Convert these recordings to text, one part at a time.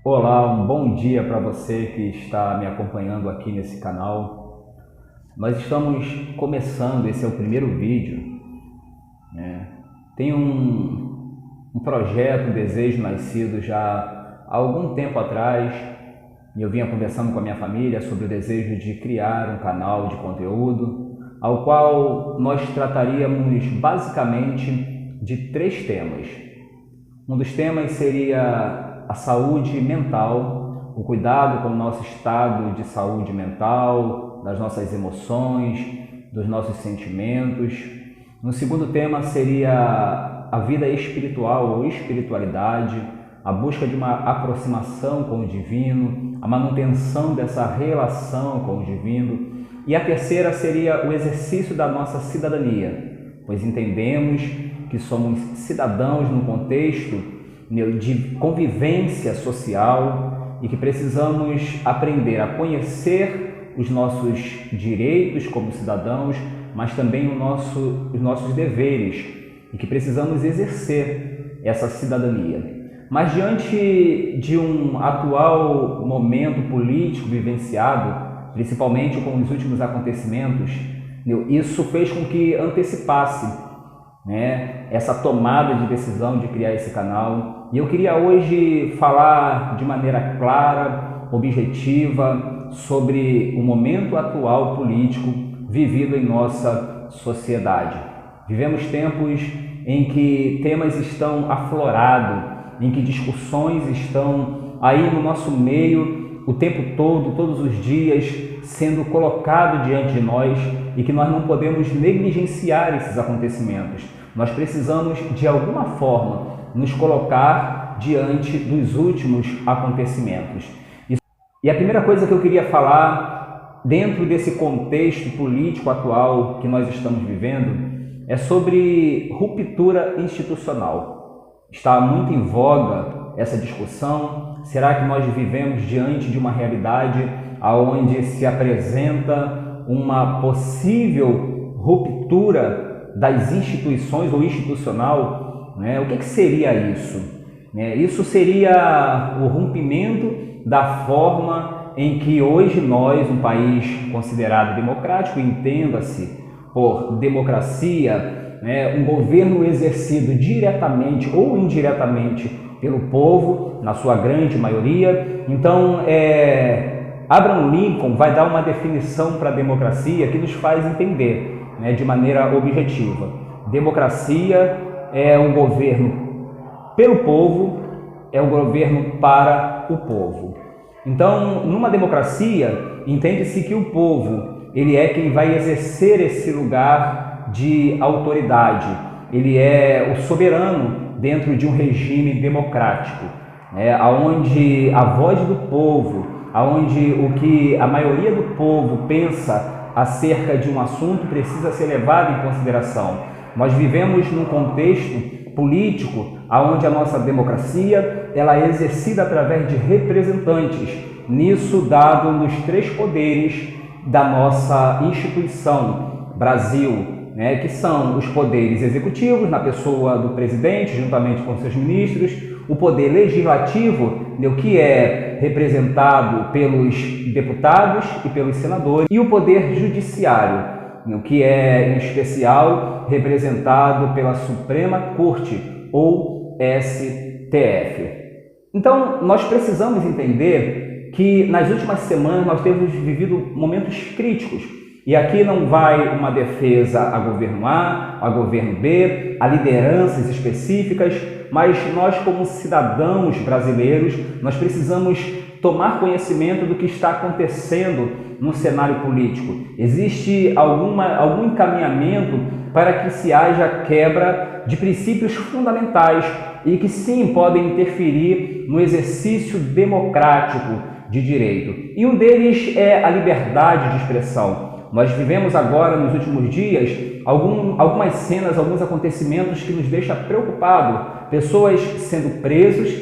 Olá, um bom dia para você que está me acompanhando aqui nesse canal. Nós estamos começando, esse é o primeiro vídeo, né? Tem um projeto, um desejo nascido já há algum tempo atrás, e eu vinha conversando com a minha família sobre o desejo de criar um canal de conteúdo, ao qual nós trataríamos basicamente de 3 temas. Um dos temas seria a saúde mental, o cuidado com o nosso estado de saúde mental, das nossas emoções, dos nossos sentimentos. No segundo tema seria a vida espiritual ou espiritualidade, a busca de uma aproximação com o divino, a manutenção dessa relação com o divino. E a terceira seria o exercício da nossa cidadania, pois entendemos que somos cidadãos num contexto de convivência social e que precisamos aprender a conhecer os nossos direitos como cidadãos, mas também os nossos deveres, e que precisamos exercer essa cidadania. Mas diante de um atual momento político vivenciado, principalmente com os últimos acontecimentos, isso fez com que antecipasse essa tomada de decisão de criar esse canal. E eu queria hoje falar de maneira clara, objetiva, sobre o momento atual político vivido em nossa sociedade. Vivemos tempos em que temas estão aflorados, em que discussões estão aí no nosso meio o tempo todo, todos os dias, sendo colocado diante de nós, e que nós não podemos negligenciar esses acontecimentos. Nós precisamos, de alguma forma, nos colocar diante dos últimos acontecimentos. E a primeira coisa que eu queria falar, dentro desse contexto político atual que nós estamos vivendo, é sobre ruptura institucional. Está muito em voga essa discussão. Será que nós vivemos diante de uma realidade onde se apresenta uma possível ruptura das instituições ou institucional? O que seria isso? Isso seria o rompimento da forma em que hoje nós, um país considerado democrático, entenda-se por democracia, um governo exercido diretamente ou indiretamente pelo povo, na sua grande maioria. Então, Abraham Lincoln vai dar uma definição para a democracia que nos faz entender, de maneira objetiva. Democracia é um governo pelo povo, é um governo para o povo. Então, numa democracia, entende-se que o povo, ele é quem vai exercer esse lugar de autoridade. Ele é o soberano dentro de um regime democrático, onde a voz do povo, onde o que a maioria do povo pensa acerca de um assunto precisa ser levado em consideração. Nós vivemos num contexto político onde a nossa democracia ela é exercida através de representantes, nisso dado nos 3 poderes da nossa instituição Brasil, que são os poderes executivos, na pessoa do presidente, juntamente com seus ministros, o poder legislativo, que é representado pelos deputados e pelos senadores, e o poder judiciário, que é, em especial, representado pela Suprema Corte, ou STF. Então, nós precisamos entender que nas últimas semanas nós temos vivido momentos críticos. E aqui não vai uma defesa a governo A, a governo B, a lideranças específicas, mas nós, como cidadãos brasileiros, nós precisamos tomar conhecimento do que está acontecendo no cenário político. Existe algum encaminhamento para que se haja quebra de princípios fundamentais e que sim podem interferir no exercício democrático de direito. E um deles é a liberdade de expressão. Nós vivemos agora, nos últimos dias, algumas cenas, alguns acontecimentos que nos deixam preocupados. Pessoas sendo presas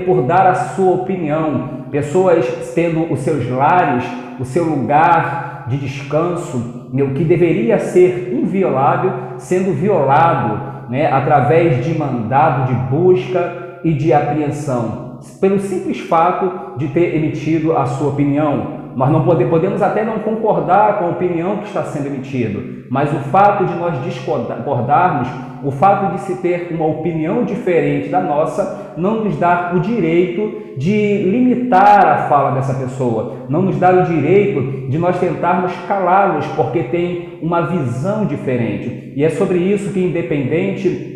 por dar a sua opinião, pessoas tendo os seus lares, o seu lugar de descanso, que deveria ser inviolável, sendo violado através de mandado de busca e de apreensão. pelo simples fato de ter emitido a sua opinião. Nós não podemos até não concordar com a opinião que está sendo emitida, mas o fato de nós discordarmos, o fato de se ter uma opinião diferente da nossa, não nos dá o direito de limitar a fala dessa pessoa, não nos dá o direito de nós tentarmos calá-los porque tem uma visão diferente. E é sobre isso que, independente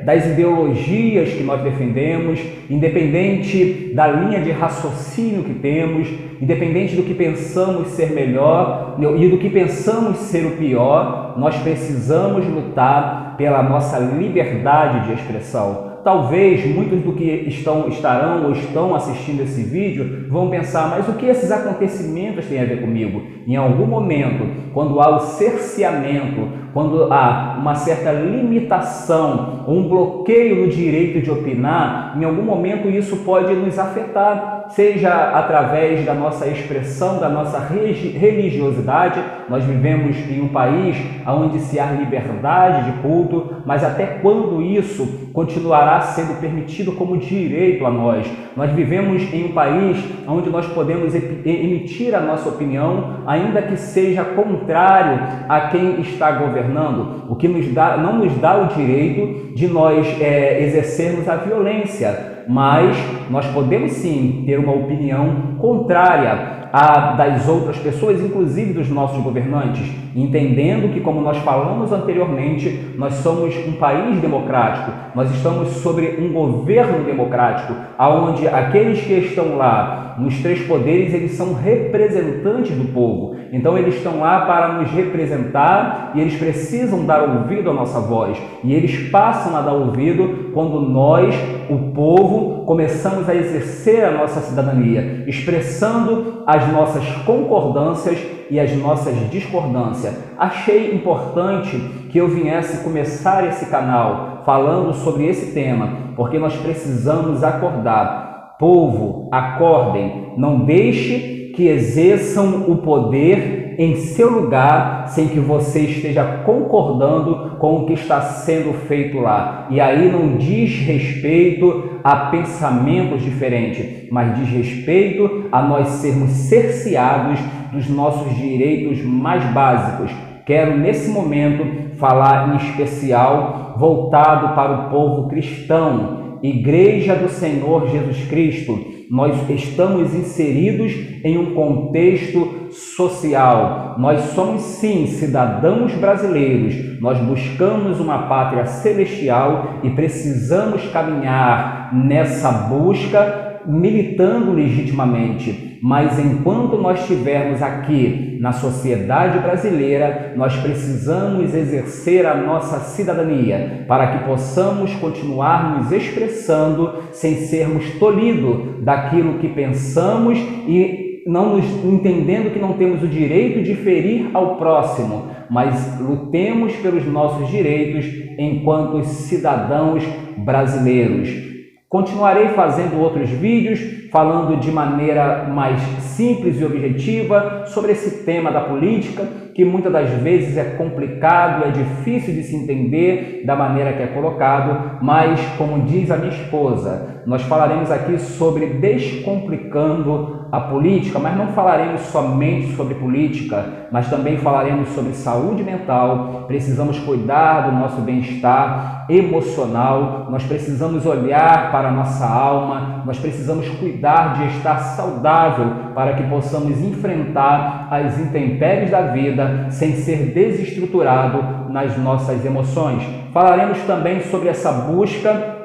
das ideologias que nós defendemos, independente da linha de raciocínio que temos, independente do que pensamos ser melhor e do que pensamos ser o pior, nós precisamos lutar pela nossa liberdade de expressão. Talvez muitos do que estarão ou estão assistindo esse vídeo vão pensar, mas o que esses acontecimentos têm a ver comigo? Em algum momento, quando há o cerceamento, quando há uma certa limitação, um bloqueio no direito de opinar, em algum momento isso pode nos afetar, seja através da nossa expressão, da nossa religiosidade. Nós vivemos em um país onde se há liberdade de culto, mas até quando isso continuará sendo permitido como direito a nós? Nós vivemos em um país onde nós podemos emitir a nossa opinião, ainda que seja contrário a quem está governando, o que não nos dá o direito de nós exercermos a violência, mas nós podemos sim ter uma opinião contrária a das outras pessoas, inclusive dos nossos governantes, entendendo que, como nós falamos anteriormente, nós somos um país democrático, nós estamos sobre um governo democrático, onde aqueles que estão lá nos três poderes, eles são representantes do povo. Então eles estão lá para nos representar e eles precisam dar ouvido à nossa voz. E eles passam a dar ouvido quando nós, o povo, começamos a exercer a nossa cidadania, expressando as nossas concordâncias e as nossas discordâncias. Achei importante que eu viesse começar esse canal falando sobre esse tema, porque nós precisamos acordar. Povo, acordem, não deixe que exerçam o poder em seu lugar sem que você esteja concordando com o que está sendo feito lá. E aí não diz respeito a pensamentos diferentes, mas diz respeito a nós sermos cerceados dos nossos direitos mais básicos. Quero, nesse momento, falar em especial voltado para o povo cristão, Igreja do Senhor Jesus Cristo. Nós estamos inseridos em um contexto social. Nós somos, sim, cidadãos brasileiros. Nós buscamos uma pátria celestial e precisamos caminhar nessa busca militando legitimamente. Mas enquanto nós estivermos aqui na sociedade brasileira, nós precisamos exercer a nossa cidadania para que possamos continuar nos expressando sem sermos tolhidos daquilo que pensamos e não nos entendendo que não temos o direito de ferir ao próximo, mas lutemos pelos nossos direitos enquanto cidadãos brasileiros. Continuarei fazendo outros vídeos falando de maneira mais simples e objetiva sobre esse tema da política, que muitas das vezes é complicado, é difícil de se entender da maneira que é colocado, mas, como diz a minha esposa, nós falaremos aqui sobre descomplicando a política, mas não falaremos somente sobre política, mas também falaremos sobre saúde mental. Precisamos cuidar do nosso bem-estar emocional, nós precisamos olhar para a nossa alma, nós precisamos cuidar de estar saudável para que possamos enfrentar as intempéries da vida sem ser desestruturado nas nossas emoções. Falaremos também sobre essa busca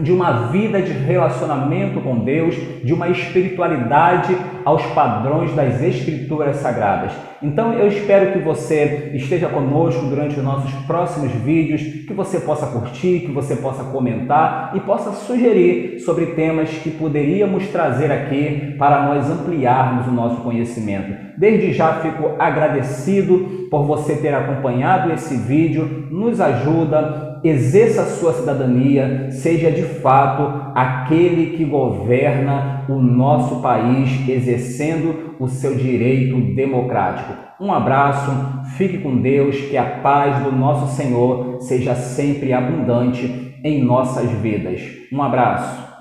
de uma vida de relacionamento com Deus, de uma espiritualidade aos padrões das Escrituras Sagradas. Então eu espero que você esteja conosco durante os nossos próximos vídeos, que você possa curtir, que você possa comentar e possa sugerir sobre temas que poderíamos trazer aqui para nós ampliarmos o nosso conhecimento. Desde já fico agradecido por você ter acompanhado esse vídeo, nos ajuda, exerça a sua cidadania, seja de fato aquele que governa o nosso país, exercendo o seu direito democrático. Um abraço, fique com Deus, que a paz do nosso Senhor seja sempre abundante em nossas vidas. Um abraço.